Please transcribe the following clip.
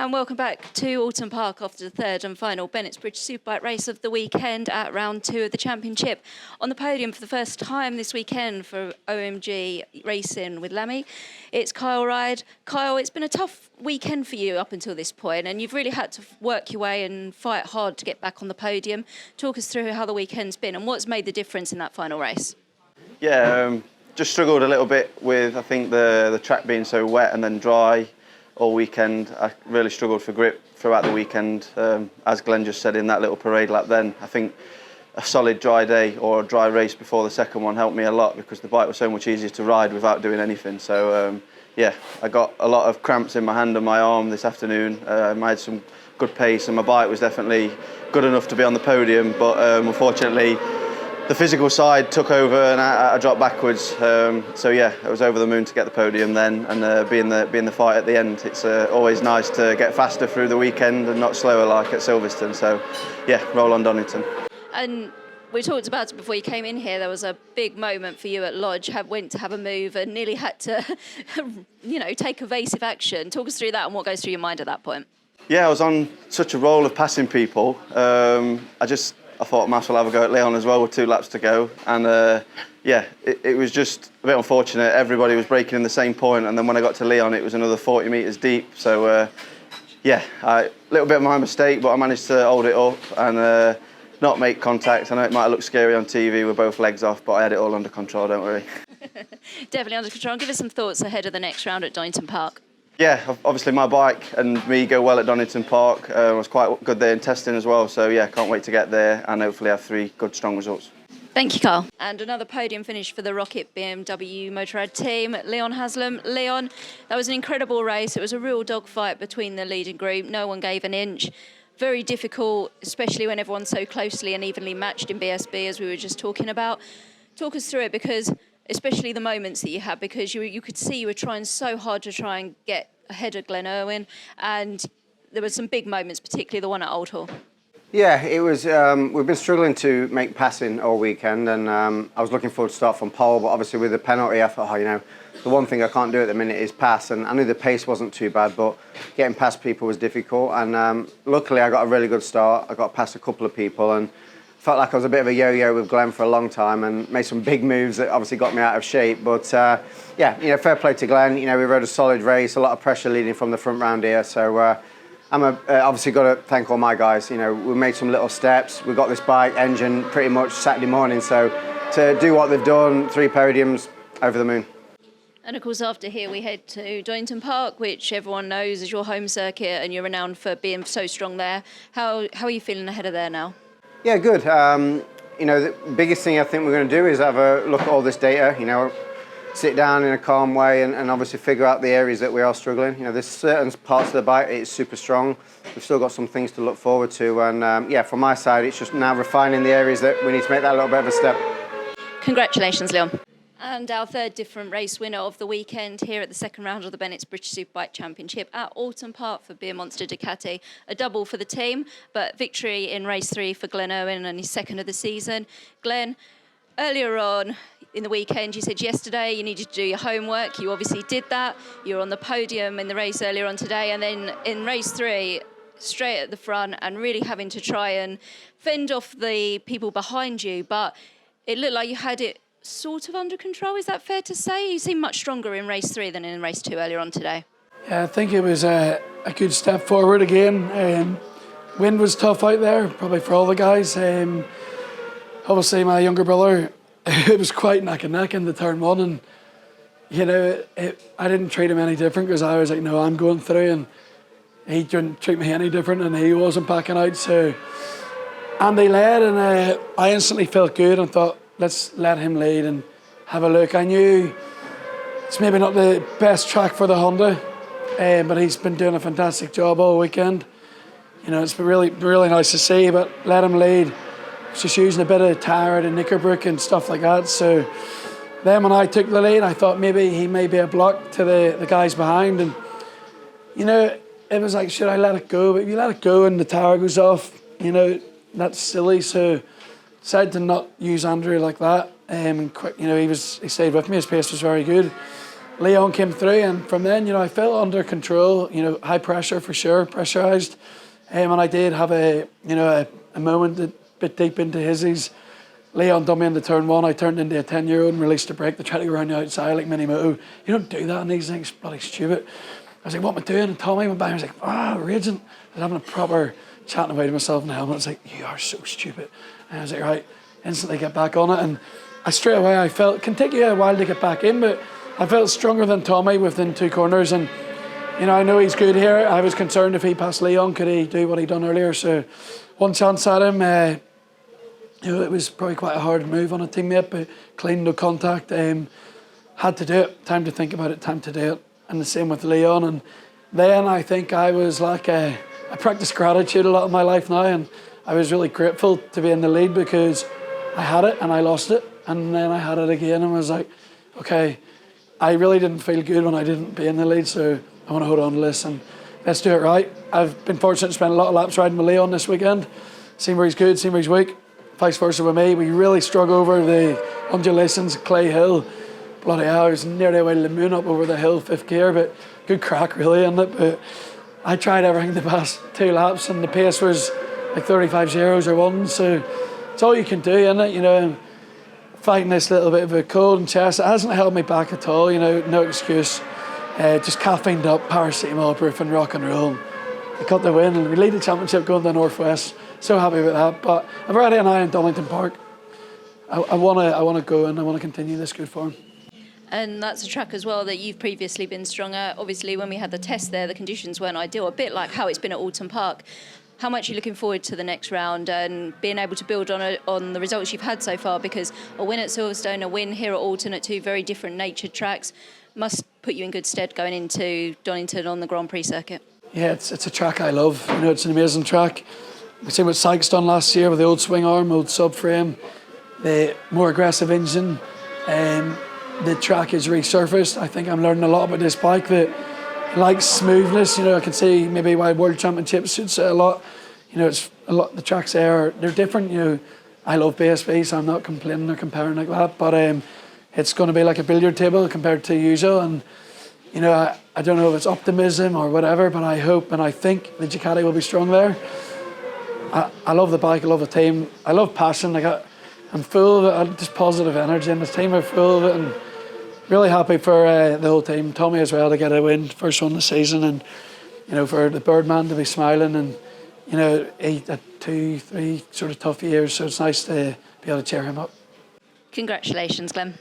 And welcome back to Oulton Park after the third and final Bennetts British Superbike race of the weekend at round 2 of the championship. On the podium for the first time this weekend for OMG Racing with Lemmy, it's Kyle Ride. Kyle, it's been a tough weekend for you up until this point, and you've really had to work your way and fight hard to get back on the podium. Talk us through how the weekend's been and what's made the difference in that final race. Yeah, just struggled a little bit with, I think, the track being so wet and then dry all weekend. I really struggled for grip throughout the weekend. As Glenn just said in that little parade lap then, I think a solid dry day or a dry race before the second one helped me a lot because the bike was so much easier to ride without doing anything. So yeah, I got a lot of cramps in my hand and my arm this afternoon. I had some good pace and my bike was definitely good enough to be on the podium, but unfortunately the physical side took over and I dropped backwards. So yeah, I was over the moon to get the podium then, and being the fight at the end. It's always nice to get faster through the weekend and not slower like at Silverstone. So yeah, roll on Donington. And we talked about it before you came in here. There was a big moment for you at Lodge. Went to have a move and nearly had to, take evasive action. Talk us through that and what goes through your mind at that point. Yeah, I was on such a roll of passing people. I thought I might as well have a go at Leon as well with 2 laps to go. And yeah, it was just a bit unfortunate. Everybody was braking in the same point, and then when I got to Leon, it was another 40 metres deep. So yeah, a little bit of my mistake, but I managed to hold it up and not make contact. I know it might look scary on TV with both legs off, but I had it all under control, don't worry. Definitely under control. Give us some thoughts ahead of the next round at Oulton Park. Yeah, obviously my bike and me go well at Donington Park. I was quite good there in testing as well, so yeah, can't wait to get there and hopefully have 3 good, strong results. Thank you, Carl. And another podium finish for the Rocket BMW Motorrad team, Leon Haslam. Leon, that was an incredible race. It was a real dogfight between the leading group. No one gave an inch. Very difficult, especially when everyone's so closely and evenly matched in BSB, as we were just talking about. Talk us through it, because especially the moments that you had, because you could see you were trying so hard to try and get ahead of Glenn Owen, and there were some big moments, particularly the one at Old Hall. Yeah, it was. We've been struggling to make passing all weekend, and I was looking forward to start from pole, but obviously with the penalty, I thought, the one thing I can't do at the minute is pass, and I knew the pace wasn't too bad, but getting past people was difficult, and luckily I got a really good start. I got past a couple of people, and felt like I was a bit of a yo-yo with Glenn for a long time and made some big moves that obviously got me out of shape. But yeah, fair play to Glenn. We rode a solid race, a lot of pressure leading from the front round here. So I'm obviously got to thank all my guys. We made some little steps. We got this bike engine pretty much Saturday morning. So to do what they've done, 3 podiums, over the moon. And of course, after here, we head to Oulton Park, which everyone knows is your home circuit, and you're renowned for being so strong there. How are you feeling ahead of there now? Yeah, good. The biggest thing I think we're going to do is have a look at all this data, sit down in a calm way and obviously figure out the areas that we are struggling. There's certain parts of the bike, it's super strong. We've still got some things to look forward to. And yeah, from my side, it's just now refining the areas that we need to make that a little bit of a step. Congratulations, Leon. And our third different race winner of the weekend here at the second round of the Bennetts British Superbike Championship at Oulton Park for Beer Monster Ducati. A double for the team, but victory in race 3 for Glenn Owen and his second of the season. Glenn, earlier on in the weekend, you said yesterday you needed to do your homework. You obviously did that. You were on the podium in the race earlier on today, and then in race 3, straight at the front and really having to try and fend off the people behind you. But it looked like you had it sort of under control. Is that fair to say? You seem much stronger in race 3 than in race 2 earlier on today. Yeah, I think it was a good step forward again. Wind was tough out there, probably for all the guys. Obviously my younger brother, it was quite neck and neck in the turn 1, and I didn't treat him any different because I was like, no, I'm going through, and he didn't treat me any different, and he wasn't backing out. So Andy led, and I instantly felt good and thought, let's let him lead and have a look. I knew it's maybe not the best track for the Honda, but he's been doing a fantastic job all weekend. It's been really, really nice to see, but let him lead. Just using a bit of tire and Knickerbook and stuff like that. So then when I took the lead, I thought maybe he may be a block to the guys behind. And, it was like, should I let it go? But if you let it go and the tire goes off, that's silly. So decided to not use Andrew like that. Quick, he stayed with me. His pace was very good. Leon came through, and from then, I felt under control, high pressure for sure, pressurised. And I did have a moment a bit deep into hisies. Leon done me into turn one. I turned into a 10-year-old and released the brake to try to go around the outside like mini moto. You don't do that in these things, bloody stupid. I was like, what am I doing? And Tommy went by and was like, raging. I was having a proper chatting away to myself in the helmet. I was like, you are so stupid. And I was like, right, instantly get back on it. And straight away I felt, it can take you a while to get back in, but I felt stronger than Tommy within 2 corners. And, I know he's good here. I was concerned if he passed Leon, could he do what he done earlier? So one chance at him, it was probably quite a hard move on a teammate, but clean, no contact. Had to do it, time to think about it, time to do it. And the same with Leon. And then I think I was like, I practice gratitude a lot in my life now, and I was really grateful to be in the lead because I had it and I lost it, and then I had it again and was like, okay, I really didn't feel good when I didn't be in the lead, so I want to hold on to this and let's do it right. I've been fortunate to spend a lot of laps riding with Leon this weekend, seen where he's good, seen where he's weak, vice versa with me. We really struggled over the undulations, Clay Hill. Bloody hell, I was nearly away to the moon up over the hill, 5th gear, but good crack really in it. But I tried everything the past 2 laps and the pace was like 35 zeros or 1s, so it's all you can do, isn't it? Fighting this little bit of a cold and chest, it hasn't held me back at all, no excuse. Just caffeined up, paracetamol proof and rock and roll. We got the win and we lead the championship going to the Northwest. So happy with that. But I've already an eye on Oulton Park. I want to go and I want to continue this good form. And that's a track as well that you've previously been strong at. Obviously, when we had the test there, the conditions weren't ideal, a bit like how it's been at Oulton Park. How much are you looking forward to the next round and being able to build on the results you've had so far? Because a win at Silverstone, a win here at Oulton at 2 very different natured tracks must put you in good stead going into Donington on the Grand Prix circuit. Yeah, it's a track I love. It's an amazing track. We seen what Sykes done last year with the old swing arm, old subframe, the more aggressive engine. The track is resurfaced. I think I'm learning a lot about this bike that likes smoothness. I can see maybe why World Championship suits it a lot. It's a lot. The tracks there, they're different. I love BSB, so I'm not complaining or comparing like that. But it's going to be like a billiard table compared to usual. And I don't know if it's optimism or whatever, but I hope and I think the Ducati will be strong there. I love the bike. I love the team. I love passion. I'm full of it. I'm just positive energy, and the team are full of it. And really happy for the whole team, Tommy as well, to get a win, first one of the season, and for the Birdman to be smiling, and he had 2-3 sort of tough years, so it's nice to be able to cheer him up. Congratulations, Glenn.